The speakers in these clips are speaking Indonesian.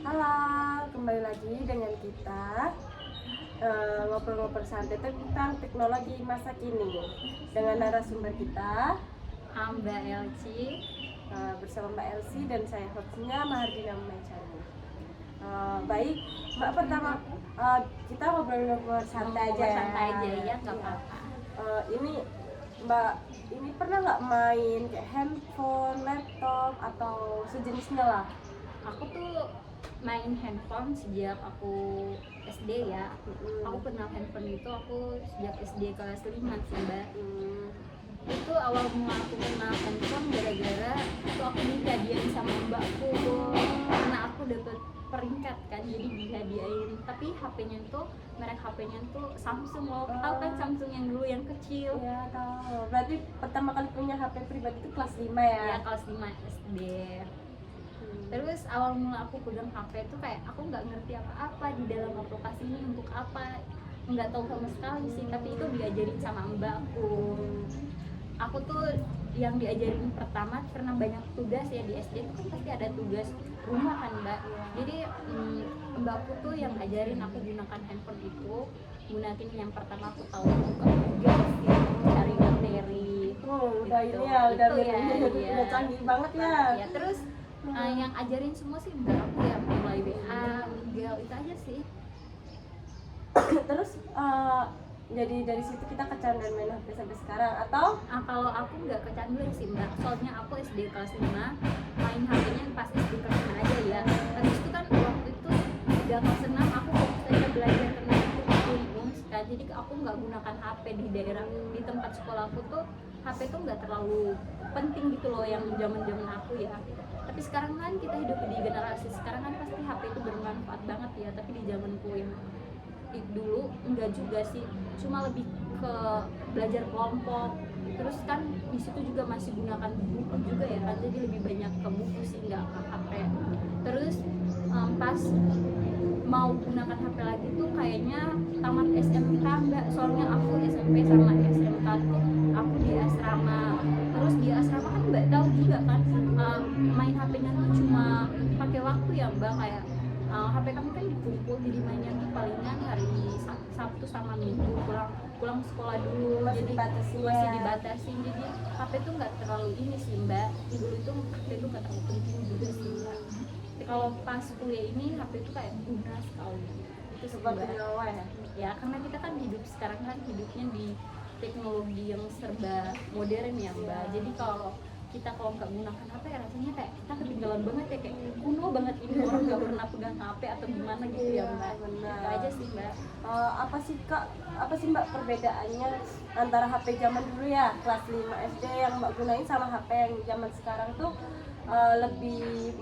Halo, kembali lagi dengan kita ngobrol-ngobrol santai tentang teknologi masa kini dengan narasumber kita Mbak Elci. Bersama Mbak Elsie dan saya hostnya Mahardina Maicani. Baik, Mbak, pertama kita ngobrol-ngobrol santai aja Ya, nggak apa-apa. Ini Mbak, ini pernah nggak main kayak handphone, laptop atau sejenisnya lah? Aku tuh main handphone sejak aku SD ya. Aku kenal handphone itu aku sejak SD kelas 5 sih, Mbak. Itu awal mula aku kenal handphone gara-gara itu aku dihadiahin sama mbakku karena aku dapet peringkat kan, jadi dihadiahin. Tapi HP-nya itu merek HP-nya itu Samsung. Lo tahu kan Samsung yang dulu yang kecil? Ya, tahu. Berarti pertama kali punya HP pribadi itu kelas 5 ya? Ya, kelas 5 SD. Terus awal mula aku pegang HP itu kayak aku nggak ngerti apa-apa di dalam aplikasi ini untuk apa, nggak tahu sama sekali sih. Tapi itu diajarin sama mbakku. Aku tuh yang diajarin pertama karena banyak tugas ya di SD itu kan pasti ada tugas rumah kan, Mbak. Jadi mbakku tuh yang ngajarin aku gunakan handphone itu. Gunain yang pertama aku tahu buka Google sih, cari materi. Udah gitu. ini ya, udah Itu ya, udah canggih banget ya. Ya terus yang ajarin semua sih mbak aku ya, mulai WA, Google, itu aja sih. Terus jadi dari situ kita kecanduan main HP sampai sekarang atau? Kalau aku nggak kecanduan sih mbak, soalnya aku SD kelas 5 main HP-nya pas SD kelas 5 aja ya. Habis itu kan waktu itu udah kelas 6 aku fokus aja belajar karena aku bingung kan, jadi aku nggak gunakan HP di daerah, di tempat sekolah aku tuh HP tuh nggak terlalu penting gitu loh yang zaman aku ya. Tapi sekarang kan kita hidup di generasi sekarang kan pasti HP itu bermanfaat banget ya, tapi di zamanku yang dulu enggak juga sih, cuma lebih ke belajar kelompok. Terus kan di situ juga masih gunakan buku juga ya kan, jadi lebih banyak ke buku sih, nggak ke HP. Terus pas mau gunakan HP lagi tuh kayaknya tamat SMK mbak, soalnya aku SMP sama SMK tuh aku di asrama. Terus di asrama kan mbak tahu juga kan, main HP-nya tuh cuma pakai waktu ya mbak, kayak HP kami kan dikumpul, jadi mainnya tuh palingan hari Sabtu sama Minggu pulang sekolah dulu, Masih jadi dibatasi masih ya. dibatasin. Jadi HP tuh nggak terlalu ini sih mbak, dulu itu HP tuh nggak terlalu penting juga sih mbak. Tapi kalau pas kuliah ini HP itu kayak guna sekali, itu Seperti sebenarnya nyawa ya. ya, karena kita kan hidup sekarang kan hidupnya di teknologi yang serba modern ya mbak. Jadi kalau nggak gunakan HP ya rasanya kayak kita ketinggalan banget ya, kayak kuno banget ini orang nggak pernah pegang HP atau gimana gitu ya mbak. Benar. Itu aja sih mbak. Apa sih mbak perbedaannya antara HP zaman dulu ya kelas 5 SD yang mbak gunain sama HP yang zaman sekarang tuh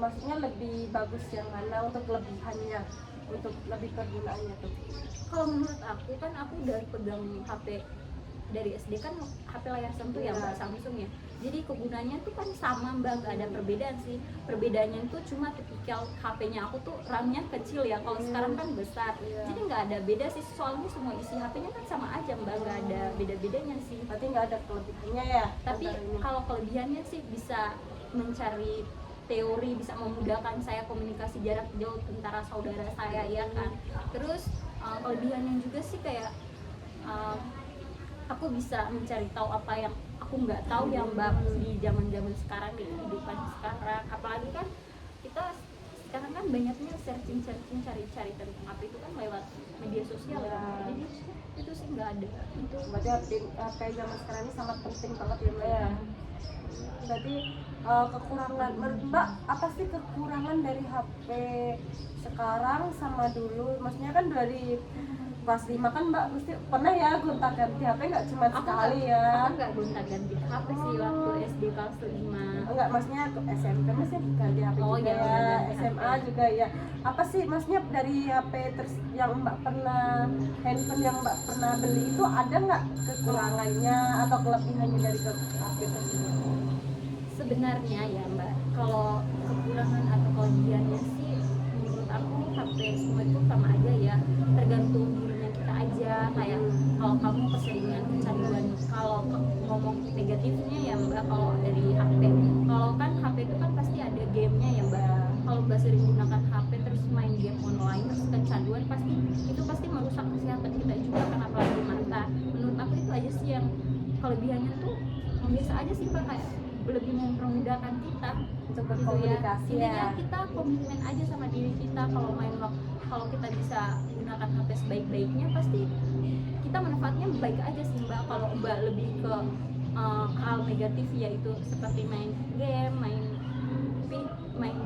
maksudnya lebih bagus yang mana untuk kelebihannya, untuk lebih kegunaannya tuh? Kalau menurut aku kan aku udah pegang HP dari SD kan, HP layar sentuh ya mbak, Samsung ya. Jadi kegunaannya tuh kan sama mbak, nggak ada perbedaan sih. Perbedaannya itu cuma tipikal HP-nya aku tuh RAM-nya kecil ya, kalau sekarang kan besar. Jadi nggak ada beda sih, soalnya semua isi HP-nya kan sama aja mbak, nggak ada beda-bedanya sih. Berarti nggak ada kelebihannya ya? Tapi kalau kelebihannya sih bisa mencari teori, bisa memudahkan saya komunikasi jarak jauh antara saudara saya ya kan. Terus kelebihannya juga sih kayak aku bisa mencari tahu apa yang aku nggak tahu yang mbak di zaman sekarang, di kehidupan sekarang. Apalagi kan kita sekarang kan banyaknya searching cari tentang apa itu kan lewat media sosial ya. Jadi itu sih nggak ada itu. Berarti HP zaman sekarang ini sangat penting banget ya mbak ya. Berarti kekurangan menurut mbak, apa sih kekurangan dari HP sekarang sama dulu? Maksudnya kan dari kelas 5 kan mbak mesti pernah ya gonta ganti HP, nggak cuma sekali ya? Aku nggak gonta ganti HP sih waktu SD kelas 5. Enggak, maksudnya ke SMP masih ganti HP Oh, juga iya, ya, ganti SMA HP. juga ya. Apa sih maksudnya dari HP yang mbak pernah, handphone yang mbak pernah beli itu ada nggak kekurangannya atau kelebihannya dari HP tersebut? Sebenarnya ya mbak, kalau kekurangan atau kelebihannya sih menurut aku HP semua itu sama aja ya, tergantung dirinya kita aja. Kayak kalau kamu keseringan kecanduan, kalau ngomong negatifnya ya mbak, kalau dari HP, kalau kan HP itu kan pasti ada gamenya ya mbak. Kalau mbak sering gunakan HP terus main aja sih Mbak, kayak lebih mempermudahkan kita Untuk gitu berkomunikasi ya. ya. Intinya kita komitmen aja sama diri kita, kalau kita bisa gunakan HP sebaik-baiknya pasti kita manfaatnya baik aja sih Mbak. Kalau Mbak lebih ke hal negatif yaitu seperti main game, main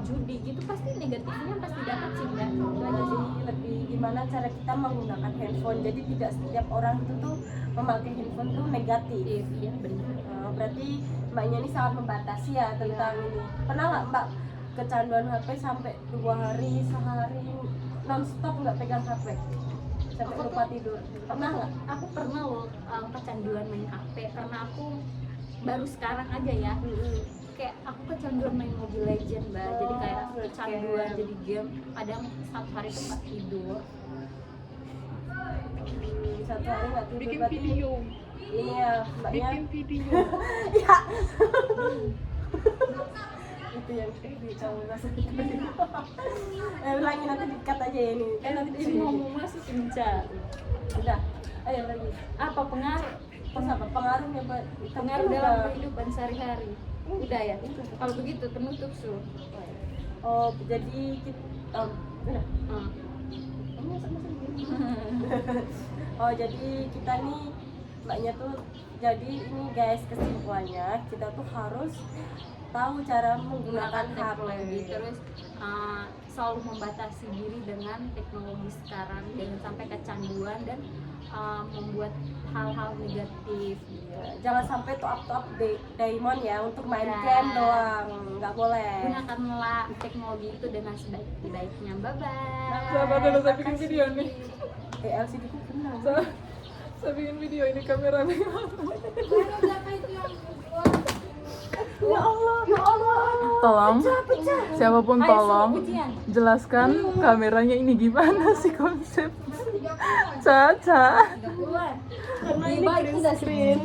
judi gitu, pasti negatifnya pasti dapat sih Mbak. Itu aja sih. Jadi lebih gimana cara kita menggunakan handphone. Jadi tidak setiap orang itu tuh memakai handphone tuh negatif. Iya benar. Berarti mbaknya ini sangat membatasi ya tentang ini. Pernah nggak mbak kecanduan HP sampai 2 hari, sehari non-stop nggak pegang HP sampai Aku lupa tuh- tidur? Pernah nggak? Aku pernah loh kecanduan main HP karena aku baru sekarang aja ya. Kayak aku kecanduan main Mobile Legend Mbak, jadi kayak kecanduan jadi game, kadang satu hari tempat tidur. Satu hari nggak tidur Bikin berarti video, ini ya mbaknya bikin video. ya itu yang kamu rasa ulangi nanti dikat aja ya ini kan nanti di Ini ngomong masih kencang. udah ayo lagi Apa pengaruh terus apa pengaruhnya buat pengaruh dalam kehidupan sehari-hari? Udah ya. Kalau begitu penutup Su. oh jadi kita udah oh jadi kita nih mbaknya tuh jadi ini guys kesimpulannya kita tuh harus tahu cara menggunakan teknologi, HP terus selalu membatasi diri dengan teknologi sekarang, jangan sampai kecanduan dan membuat hal-hal negatif gitu. jangan sampai top diamond ya untuk main Ya. game doang nggak boleh Gunakanlah teknologi itu dengan sebaik-baiknya. Bye bye. Sabar dulu, saya bikin video nih. LCD ku kena Saya bikin video ini kamera nih. ya Allah Tolong, siapapun Ayo, tolong Su, ujian. jelaskan kameranya ini gimana sih konsep. Caca. karena ini green screen